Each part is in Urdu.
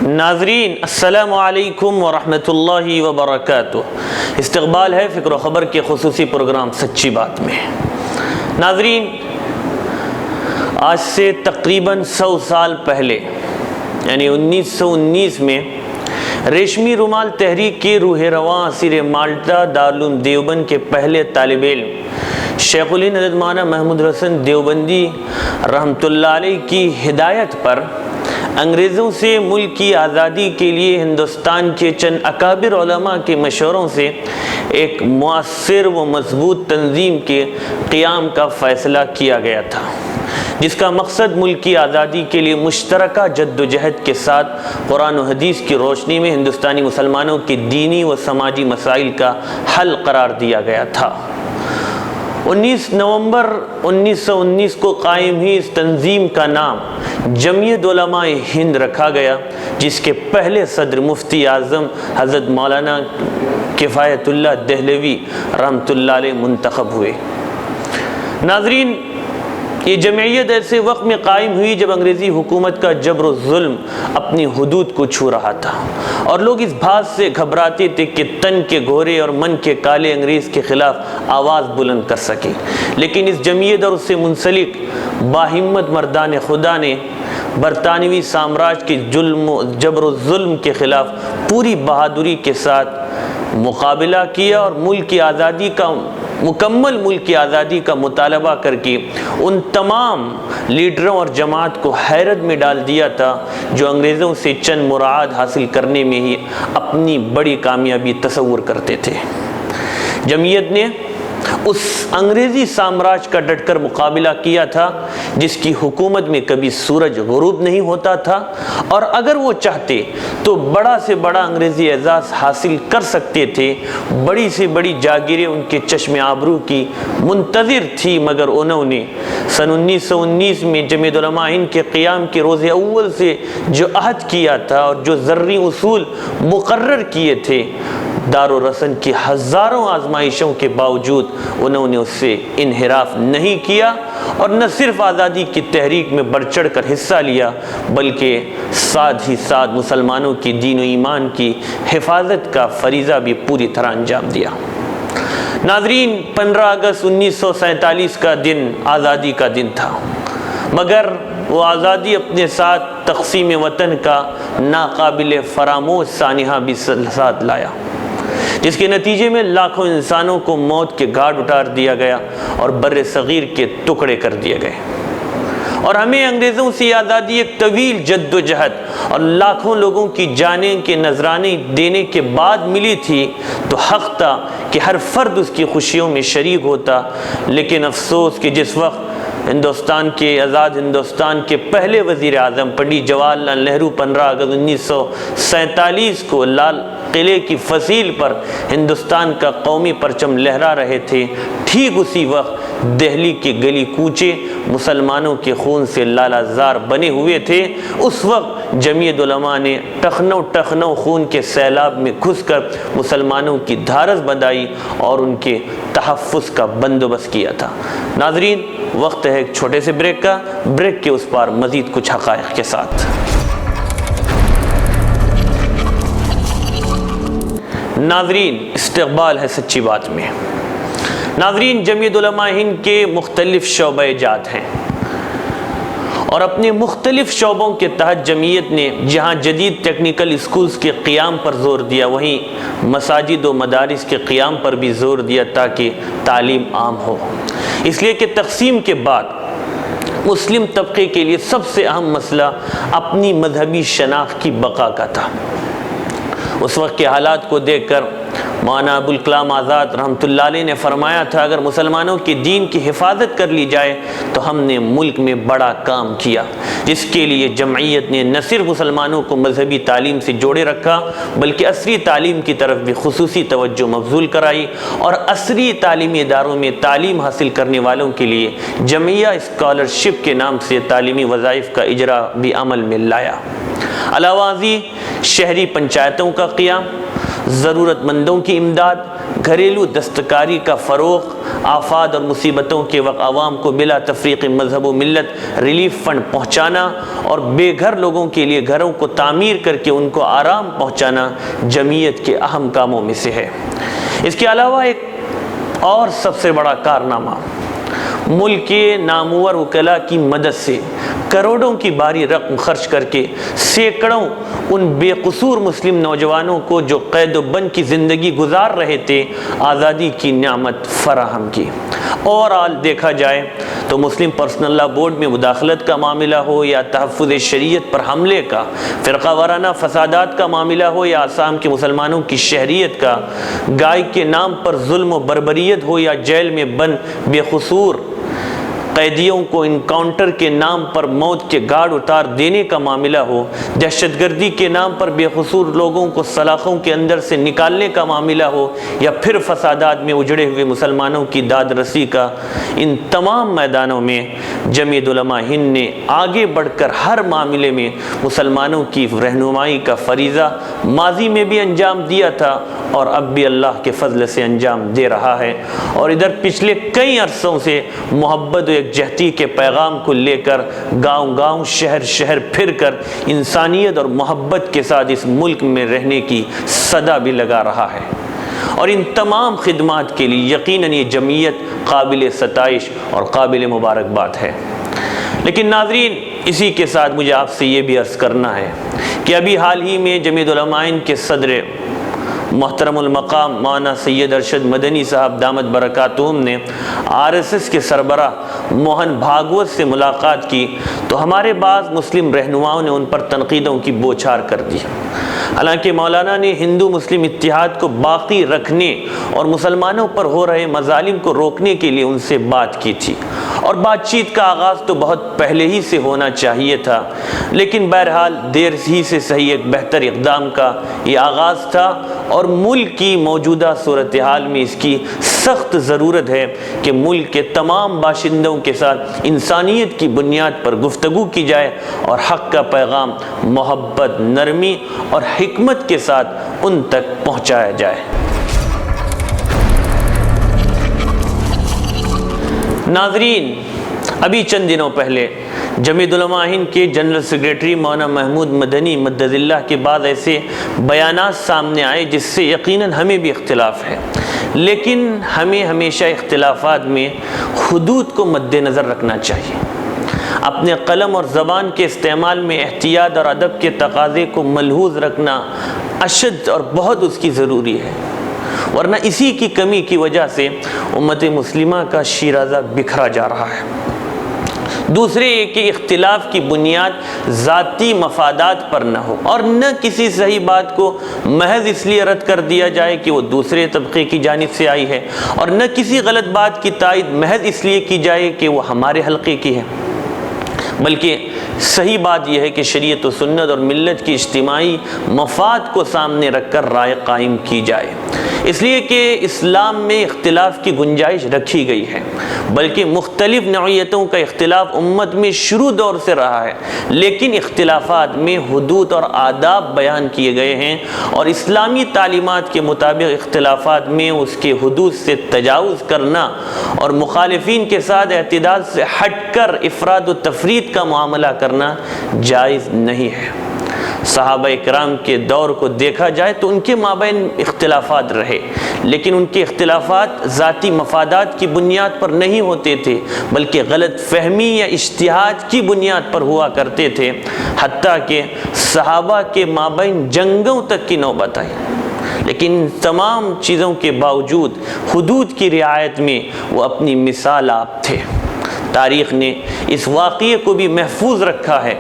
ناظرین السلام علیکم ورحمۃ اللہ وبرکاتہ۔ استقبال ہے فکر و خبر کے خصوصی پروگرام سچی بات میں۔ ناظرین، آج سے تقریباً 100 سال پہلے یعنی 1919 میں ریشمی رومال تحریک کے روح رواں اسیر مالٹا دارالعلوم دیوبند کے پہلے طالب علم شیخ الہند حضرت مولانا محمود حسن دیوبندی رحمۃ اللہ علیہ کی ہدایت پر انگریزوں سے ملک کی آزادی کے لیے ہندوستان کے چند اکابر علماء کے مشوروں سے ایک مؤثر و مضبوط تنظیم کے قیام کا فیصلہ کیا گیا تھا، جس کا مقصد ملک کی آزادی کے لیے مشترکہ جد و جہد کے ساتھ قرآن و حدیث کی روشنی میں ہندوستانی مسلمانوں کے دینی و سماجی مسائل کا حل قرار دیا گیا تھا۔ 19 نومبر 1919 کو قائم ہوئی اس تنظیم کا نام جمعیت علماء-e-ہند رکھا گیا، جس کے پہلے صدر مفتی اعظم حضرت مولانا کفایت اللہ دہلوی رحمۃ اللہ علیہ منتخب ہوئے۔ ناظرین، یہ جمعیت ایسے وقت میں قائم ہوئی جب انگریزی حکومت کا جبر و ظلم اپنی حدود کو چھو رہا تھا اور لوگ اس بات سے گھبراتے تھے کہ تن کے گھورے اور من کے کالے انگریز کے خلاف آواز بلند کر سکیں، لیکن اس جمعیت اور اس سے منسلک باہمت مردان خدا نے برطانوی سامراج کے جبر و ظلم کے خلاف پوری بہادری کے ساتھ مقابلہ کیا اور مکمل ملک کی آزادی کا مطالبہ کر کے ان تمام لیڈروں اور جماعت کو حیرت میں ڈال دیا تھا جو انگریزوں سے چند مراعات حاصل کرنے میں ہی اپنی بڑی کامیابی تصور کرتے تھے۔ جمعیت نے اس انگریزی سامراج کا ڈٹ کر مقابلہ کیا تھا جس کی حکومت میں کبھی سورج غروب نہیں ہوتا تھا، اور اگر وہ چاہتے تو بڑا سے بڑا انگریزی اعزاز حاصل کر سکتے تھے، بڑی سے بڑی جاگیریں ان کے چشم آبرو کی منتظر تھی، مگر انہوں نے سن 1919 میں جمعیت علماء-e-ہند کے قیام کے روز اول سے جو عہد کیا تھا اور جو زرعی اصول مقرر کیے تھے، دار و رسن کی ہزاروں آزمائشوں کے باوجود انہوں نے اس سے انحراف نہیں کیا اور نہ صرف آزادی کی تحریک میں بڑھ چڑھ کر حصہ لیا بلکہ ساتھ ہی ساتھ مسلمانوں کی دین و ایمان کی حفاظت کا فریضہ بھی پوری طرح انجام دیا۔ ناظرین، 15 اگست 1947 کا دن آزادی کا دن تھا، مگر وہ آزادی اپنے ساتھ تقسیم وطن کا ناقابل فراموش سانحہ بھی ساتھ لایا، جس کے نتیجے میں لاکھوں انسانوں کو موت کے گھاٹ اتار دیا گیا اور بر صغیر کے ٹکڑے کر دیے گئے، اور ہمیں انگریزوں سے آزادی ایک طویل جد و جہد اور لاکھوں لوگوں کی جانیں کے نذرانے دینے کے بعد ملی تھی، تو حق تھا کہ ہر فرد اس کی خوشیوں میں شریک ہوتا۔ لیکن افسوس کہ جس وقت آزاد ہندوستان کے پہلے وزیر اعظم پنڈت جواہر لال نہرو 15 اگست 1947 کو لال قلعے کی فصیل پر ہندوستان کا قومی پرچم لہرا رہے تھے، ٹھیک اسی وقت دہلی کے گلی کوچے مسلمانوں کے خون سے لالا زار بنے ہوئے تھے۔ اس وقت جمعیت علماء نے ٹخنوں خون کے سیلاب میں گھس کر مسلمانوں کی دھارس بندھائی اور ان کے تحفظ کا بندوبست کیا تھا۔ ناظرین، وقت ہے ایک چھوٹے سے بریک کا، بریک کے اس پار مزید کچھ حقائق کے ساتھ۔ ناظرین، استقبال ہے سچی بات میں۔ ناظرین، جمعیت علماء-e-ہند کے مختلف شعبہ جات ہیں اور اپنے مختلف شعبوں کے تحت جمعیت نے جہاں جدید ٹیکنیکل اسکولز کے قیام پر زور دیا، وہیں مساجد و مدارس کے قیام پر بھی زور دیا تاکہ تعلیم عام ہو۔ اس لیے کہ تقسیم کے بعد مسلم طبقے کے لیے سب سے اہم مسئلہ اپنی مذہبی شناخت کی بقا کا تھا۔ اس وقت کے حالات کو دیکھ کر مولانا ابوالکلام آزاد رحمۃ اللہ علیہ نے فرمایا تھا، اگر مسلمانوں کے دین کی حفاظت کر لی جائے تو ہم نے ملک میں بڑا کام کیا، جس کے لیے جمعیت نے نہ صرف مسلمانوں کو مذہبی تعلیم سے جوڑے رکھا بلکہ عصری تعلیم کی طرف بھی خصوصی توجہ مبذول کرائی، اور عصری تعلیمی اداروں میں تعلیم حاصل کرنے والوں کے لیے جمعیہ اسکالرشپ کے نام سے تعلیمی وظائف کا اجرا بھی عمل میں لایا۔ علاوہ ازیں شہری پنچایتوں کا قیام، ضرورت مندوں کی امداد، گھریلو دستکاری کا فروغ، آفات اور مصیبتوں کے وقت عوام کو بلا تفریق مذہب و ملت ریلیف فنڈ پہنچانا اور بے گھر لوگوں کے لیے گھروں کو تعمیر کر کے ان کو آرام پہنچانا جمعیت کے اہم کاموں میں سے ہے۔ اس کے علاوہ ایک اور سب سے بڑا کارنامہ، ملک کے نامور وکلاء کی مدد سے کروڑوں کی بھاری رقم خرچ کر کے سینکڑوں ان بے قصور مسلم نوجوانوں کو جو قید و بند کی زندگی گزار رہے تھے آزادی کی نعمت فراہم کی۔ اور آل دیکھا جائے تو مسلم پرسنل لا بورڈ میں مداخلت کا معاملہ ہو یا تحفظ شریعت پر حملے کا، فرقہ وارانہ فسادات کا معاملہ ہو یا آسام کے مسلمانوں کی شہریت کا، گائے کے نام پر ظلم و بربریت ہو یا جیل میں بند بے قصور قیدیوں کو انکاؤنٹر کے نام پر موت کے گاڑ اتار دینے کا معاملہ ہو، دہشت گردی کے نام پر بے قصور لوگوں کو سلاخوں کے اندر سے نکالنے کا معاملہ ہو یا پھر فسادات میں اجڑے ہوئے مسلمانوں کی داد رسی کا، ان تمام میدانوں میں جمعیت علماء ہند نے آگے بڑھ کر ہر معاملے میں مسلمانوں کی رہنمائی کا فریضہ ماضی میں بھی انجام دیا تھا اور اب بھی اللہ کے فضل سے انجام دے رہا ہے۔ اور ادھر پچھلے کئی عرصوں سے محبت و یکجہتی کے پیغام کو لے کر گاؤں گاؤں شہر شہر پھر کر انسانیت اور محبت کے ساتھ اس ملک میں رہنے کی صدا بھی لگا رہا ہے۔ اور ان تمام خدمات کے لیے یقیناً یہ جمعیت قابل ستائش اور قابل مبارکباد ہے۔ لیکن ناظرین، اسی کے ساتھ مجھے آپ سے یہ بھی عرض کرنا ہے کہ ابھی حال ہی میں جمعیت علماء ہند کے صدر محترم المقام مولانا سید ارشد مدنی صاحب دامت برکاتہم نے RSS کے سربراہ موہن بھاگوت سے ملاقات کی تو ہمارے بعض مسلم رہنماؤں نے ان پر تنقیدوں کی بوچھار کر دی۔ حالانکہ مولانا نے ہندو مسلم اتحاد کو باقی رکھنے اور مسلمانوں پر ہو رہے مظالم کو روکنے کے لیے ان سے بات کی تھی، اور بات چیت کا آغاز تو بہت پہلے ہی سے ہونا چاہیے تھا، لیکن بہرحال دیر ہی سے صحیح ایک بہتر اقدام کا یہ آغاز تھا، اور ملک کی موجودہ صورتحال میں اس کی سخت ضرورت ہے کہ ملک کے تمام باشندوں کے ساتھ انسانیت کی بنیاد پر گفتگو کی جائے اور حق کا پیغام محبت، نرمی اور حکمت کے ساتھ ان تک پہنچایا جائے۔ ناظرین، ابھی چند دنوں پہلے جمعیت علماء ہند کے جنرل سیکریٹری مولانا محمود مدنی مدد اللہ کے بعد ایسے بیانات سامنے آئے جس سے یقیناً ہمیں بھی اختلاف ہے، لیکن ہمیں ہمیشہ اختلافات میں حدود کو مد نظر رکھنا چاہیے۔ اپنے قلم اور زبان کے استعمال میں احتیاط اور ادب کے تقاضے کو ملحوظ رکھنا اشد اور بہت اس کی ضروری ہے، ورنہ اسی کی کمی کی وجہ سے امت مسلمہ کا شیرازہ بکھرا جا رہا ہے۔ دوسرے یہ کہ اختلاف کی بنیاد ذاتی مفادات پر نہ ہو، اور نہ کسی صحیح بات کو محض اس لیے رد کر دیا جائے کہ وہ دوسرے طبقے کی جانب سے آئی ہے، اور نہ کسی غلط بات کی تائید محض اس لیے کی جائے کہ وہ ہمارے حلقے کی ہے، بلکہ صحیح بات یہ ہے کہ شریعت و سنت اور ملت کی اجتماعی مفاد کو سامنے رکھ کر رائے قائم کی جائے، اس لیے کہ اسلام میں اختلاف کی گنجائش رکھی گئی ہے، بلکہ مختلف نوعیتوں کا اختلاف امت میں شروع دور سے رہا ہے، لیکن اختلافات میں حدود اور آداب بیان کیے گئے ہیں، اور اسلامی تعلیمات کے مطابق اختلافات میں اس کے حدود سے تجاوز کرنا اور مخالفین کے ساتھ اعتدال سے ہٹ کر افراد و تفرید کا معاملہ کرنا جائز نہیں ہے۔ صحابہ اکرام کے دور کو دیکھا جائے تو ان کے مابین اختلافات رہے، لیکن ان کے اختلافات ذاتی مفادات کی بنیاد پر نہیں ہوتے تھے، بلکہ غلط فہمی یا اجتہاد کی بنیاد پر ہوا کرتے تھے، حتیٰ کہ صحابہ کے مابین جنگوں تک کی نوبت آئی، لیکن ان تمام چیزوں کے باوجود حدود کی رعایت میں وہ اپنی مثال آپ تھے۔ تاریخ نے اس واقعے کو بھی محفوظ رکھا ہے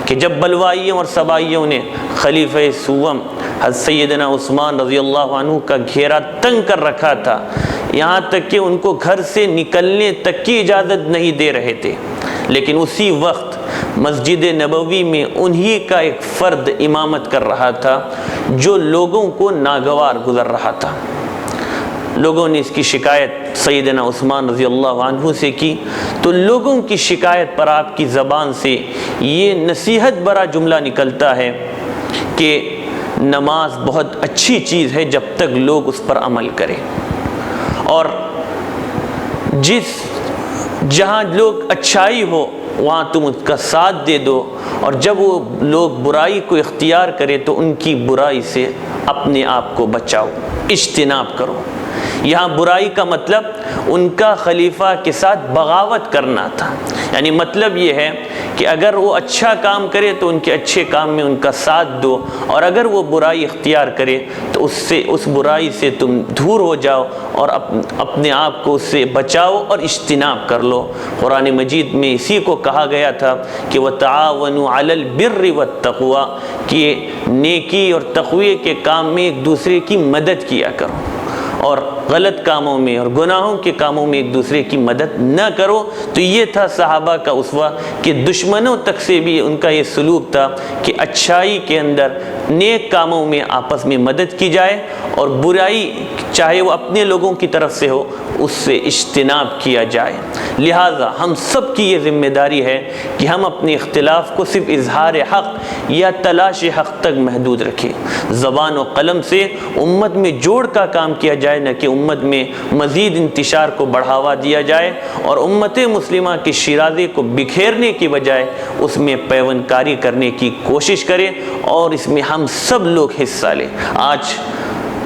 کہ جب بلوائیوں اور سبائیوں نے خلیفہ سوم حضرت سیدنا عثمان رضی اللہ عنہ کا گھیرا تنگ کر رکھا تھا، یہاں تک کہ ان کو گھر سے نکلنے تک کی اجازت نہیں دے رہے تھے، لیکن اسی وقت مسجد نبوی میں انہی کا ایک فرد امامت کر رہا تھا جو لوگوں کو ناگوار گزر رہا تھا۔ لوگوں نے اس کی شکایت سیدنا عثمان رضی اللہ عنہ سے کی تو لوگوں کی شکایت پر آپ کی زبان سے یہ نصیحت برا جملہ نکلتا ہے کہ نماز بہت اچھی چیز ہے جب تک لوگ اس پر عمل کریں، اور جہاں لوگ اچھائی ہو وہاں تم اس کا ساتھ دے دو، اور جب وہ لوگ برائی کو اختیار کرے تو ان کی برائی سے اپنے آپ کو بچاؤ، اجتناب کرو۔ یہاں برائی کا مطلب ان کا خلیفہ کے ساتھ بغاوت کرنا تھا، یعنی مطلب یہ ہے کہ اگر وہ اچھا کام کرے تو ان کے اچھے کام میں ان کا ساتھ دو، اور اگر وہ برائی اختیار کرے تو اس برائی سے تم دور ہو جاؤ اور اپنے آپ کو اس سے بچاؤ اور اجتناب کر لو۔ قرآن مجید میں اسی کو کہا گیا تھا کہ وَتَعَاوَنُوا عَلَى الْبِرِّ وَالتَّقْوَىٰ، کہ نیکی اور تقوی کے کام میں ایک دوسرے کی مدد کیا کرو، اور غلط کاموں میں اور گناہوں کے کاموں میں ایک دوسرے کی مدد نہ کرو۔ تو یہ تھا صحابہ کا اسوہ کہ دشمنوں تک سے بھی ان کا یہ سلوک تھا کہ اچھائی کے اندر نیک کاموں میں آپس میں مدد کی جائے، اور برائی چاہے وہ اپنے لوگوں کی طرف سے ہو اس سے اجتناب کیا جائے۔ لہٰذا ہم سب کی یہ ذمہ داری ہے کہ ہم اپنے اختلاف کو صرف اظہار حق یا تلاش حق تک محدود رکھیں، زبان و قلم سے امت میں جوڑ کا کام کیا جائے، نہ کہ امت میں مزید انتشار کو بڑھاوا دیا جائے، اور امت مسلمہ کے شیرازے کو بکھیرنے کی بجائے اس میں پیوند کاری کرنے کی کوشش کریں، اور اس میں ہم سب لوگ حصہ لیں۔ آج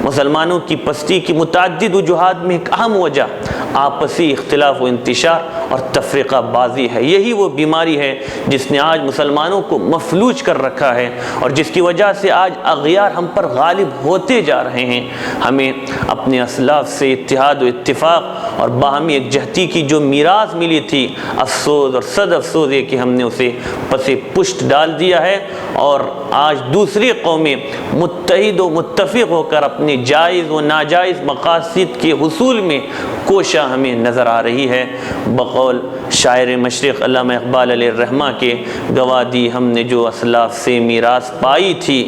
مسلمانوں کی پستی کی متعدد وجوہات میں ایک اہم وجہ آپسی اختلاف و انتشار اور تفرقہ بازی ہے۔ یہی وہ بیماری ہے جس نے آج مسلمانوں کو مفلوج کر رکھا ہے، اور جس کی وجہ سے آج اغیار ہم پر غالب ہوتے جا رہے ہیں۔ ہمیں اپنے اسلاف سے اتحاد و اتفاق اور باہمی یکجہتی کی جو میراث ملی تھی، افسوس اور صد افسوس ہے کہ ہم نے اسے پس پشت ڈال دیا ہے، اور آج دوسری قومیں متحد و متفق ہو کر اپنے جائز و ناجائز مقاصد کے حصول میں کوشاں ہمیں نظر آ رہی ہے۔ بقول شاعر مشرق علامہ اقبال علیہ الرحمہ کے، گواہ دی ہم نے جو اسلاف سے میراث پائی تھی،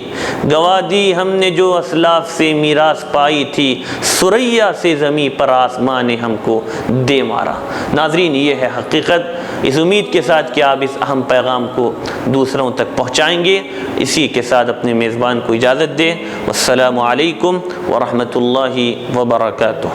گواہ دی ہم نے جو اسلاف سے میراث پائی تھی، ثریا سے زمیں پر آسمان نے ہم کو دے مارا۔ ناظرین، یہ ہے حقیقت۔ اس امید کے ساتھ کہ آپ اس اہم پیغام کو دوسروں تک پہنچائیں گے، اسی کے ساتھ اپنے میزبان کو اجازت دیں۔ والسلام علیکم ورحمۃ اللہ وبرکاتہ۔